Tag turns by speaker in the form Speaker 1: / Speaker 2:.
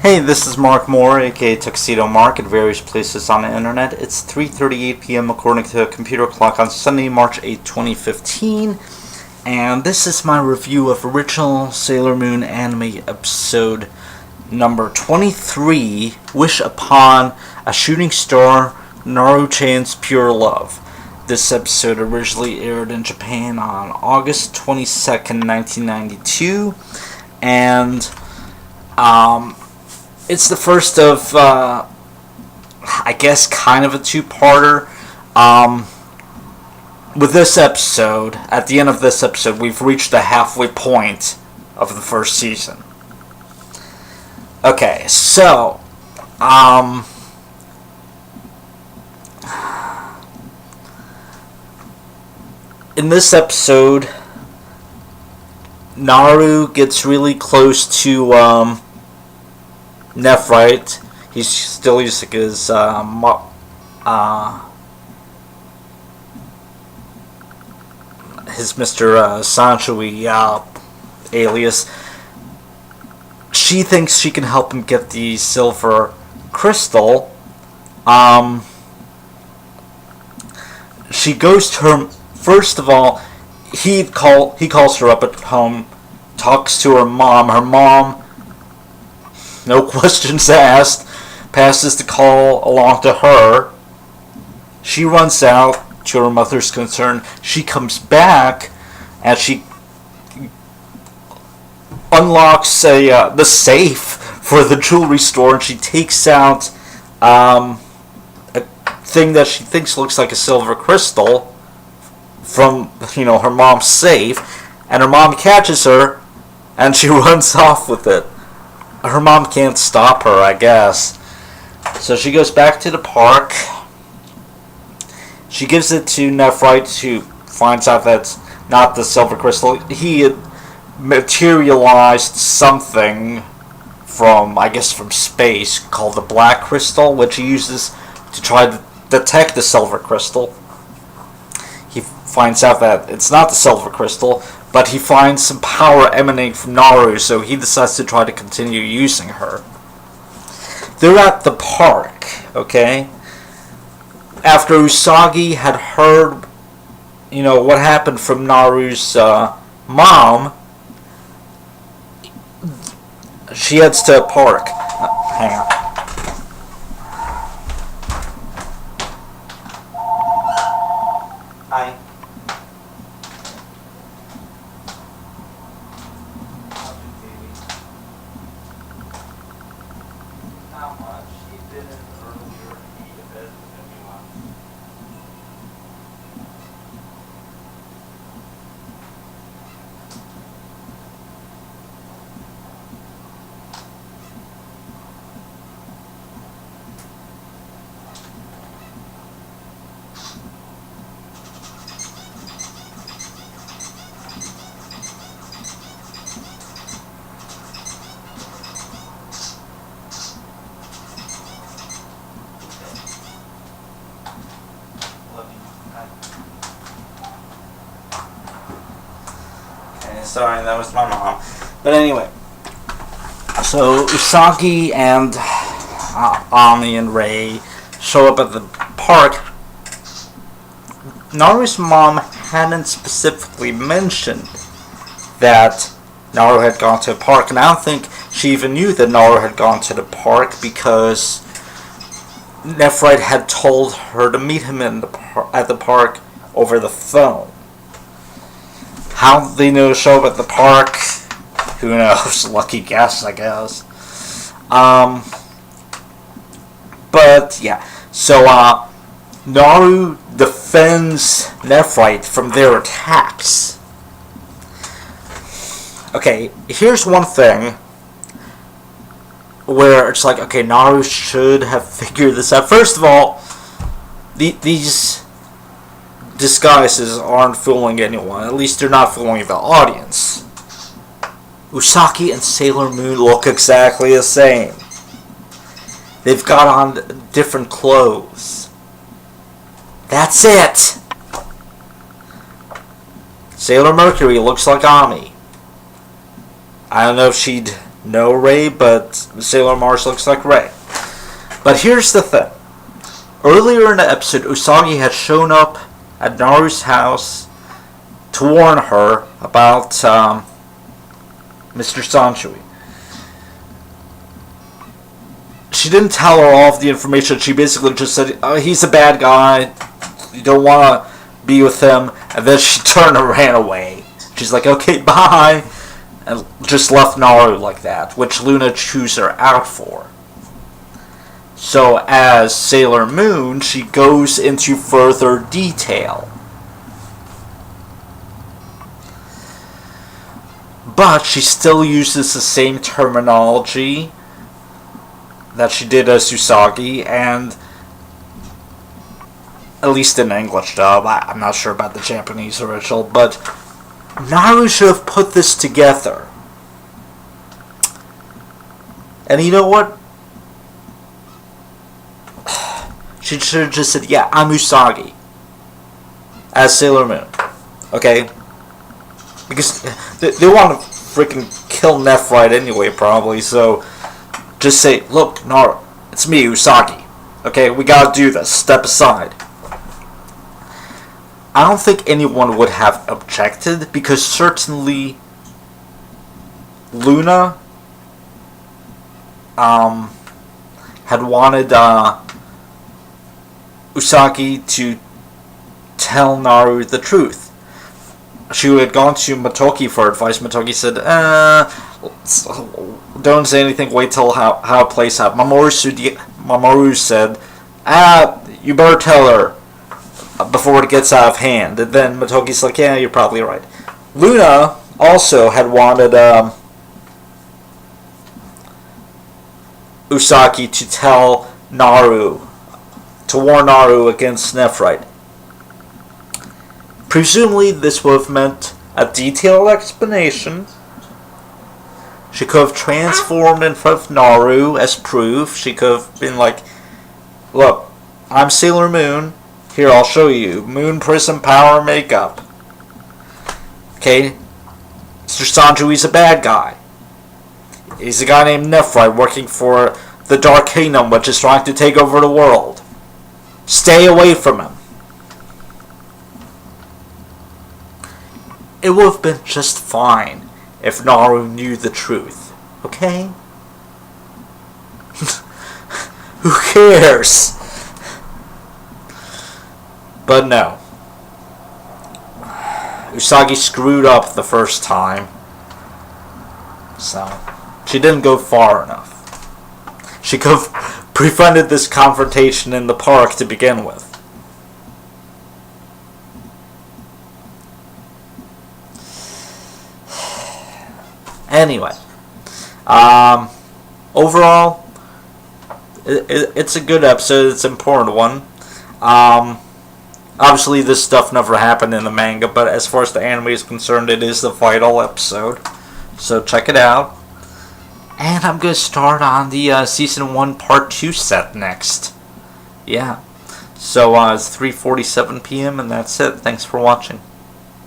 Speaker 1: Hey, this is Mark Moore, aka Tuxedo Mark, at various places on the internet. It's 3:38 p.m. according to a computer clock on Sunday, March 8, 2015, and this is my review of original Sailor Moon anime episode number 23, Wish Upon a Shooting Star, Naru-chan's Pure Love. This episode originally aired in Japan on August 22nd, 1992, and it's the first of, I guess, kind of a two-parter. With this episode, at the end of this episode, we've reached the halfway point of the first season. Okay, so, in this episode, Naru gets really close to, Nephrite. He's still using his Mr. Sancho-y alias. She thinks she can help him get the silver crystal. She goes to her. First of all, he calls her up at home, talks to her mom. Her mom, no questions asked, passes the call along to her. She runs out to her mother's concern. She comes back and she unlocks the safe for the jewelry store, and she takes out a thing that she thinks looks like a silver crystal from her mom's safe, and her mom catches her and she runs off with it. Her mom can't stop her, I guess. So she goes back to the park. She gives it to Nephrite, who finds out that's not the silver crystal. He had materialized something from space called the black crystal, which he uses to try to detect the silver crystal. He finds out that it's not the silver crystal, but he finds some power emanating from Naru, so he decides to try to continue using her. They're at the park, okay? After Usagi had heard, what happened from Naru's mom, she heads to a park. Hang on. Hi. Not much. He did it earlier. He did it if you want. Sorry, that was my mom. But anyway, so Usagi and Ami and Rei show up at the park. Naru's mom hadn't specifically mentioned that Naru had gone to a park, and I don't think she even knew that Naru had gone to the park because Nephrite had told her to meet him at the park over the phone. How they know to show up at the park, who knows? Lucky guess, I guess. But yeah, so Naru defends Nephrite from their attacks. Okay, here's one thing where it's like, okay, Naru should have figured this out. First of all, these disguises aren't fooling anyone. At least they're not fooling the audience. Usagi and Sailor Moon look exactly the same. They've got on different clothes. That's it! Sailor Mercury looks like Ami. I don't know if she'd no Rei, but Sailor Mars looks like Rei. But here's the thing. Earlier in the episode, Usagi had shown up at Naru's house to warn her about Mr. Sanshui. She didn't tell her all of the information. She basically just said, oh, he's a bad guy. You don't want to be with him. And then she turned and ran away. She's like, okay, bye. And just left Naru like that, which Luna chews her out for. So as Sailor Moon, she goes into further detail. But she still uses the same terminology that she did as Usagi, and at least in the English dub, I'm not sure about the Japanese original, but Naru should have put this together. And you know what? She should have just said, yeah, I'm Usagi as Sailor Moon. Okay? Because they want to freaking kill Nephrite anyway, probably, so just say, look, Naru, it's me, Usagi. Okay, we gotta do this. Step aside. I don't think anyone would have objected, because certainly Luna had wanted Usagi to tell Naru the truth. She had gone to Motoki for advice. Motoki said, don't say anything, wait till how it plays out. Mamoru said, you better tell her before it gets out of hand. And then Motoki's like, yeah, you're probably right. Luna also had wanted Usagi to tell Naru, to warn Naru against Nephrite. Presumably this would have meant a detailed explanation. She could have transformed in front of Naru as proof. She could have been like, look, I'm Sailor Moon. Here, I'll show you. Moon Prism Power Makeup. Okay? Mr. Sanjui's a bad guy. He's a guy named Nephrite working for the Dark Kingdom, which is trying to take over the world. Stay away from him. It would have been just fine if Naru knew the truth. Okay? Who cares? But no. Usagi screwed up the first time. So, she didn't go far enough. She could have prevented this confrontation in the park to begin with. Anyway, overall, it's a good episode. It's an important one. Obviously, this stuff never happened in the manga, but as far as the anime is concerned, it is the vital episode. So check it out. And I'm going to start on the Season 1 Part 2 set next. Yeah. So it's 3:47 p.m. and that's it. Thanks for watching.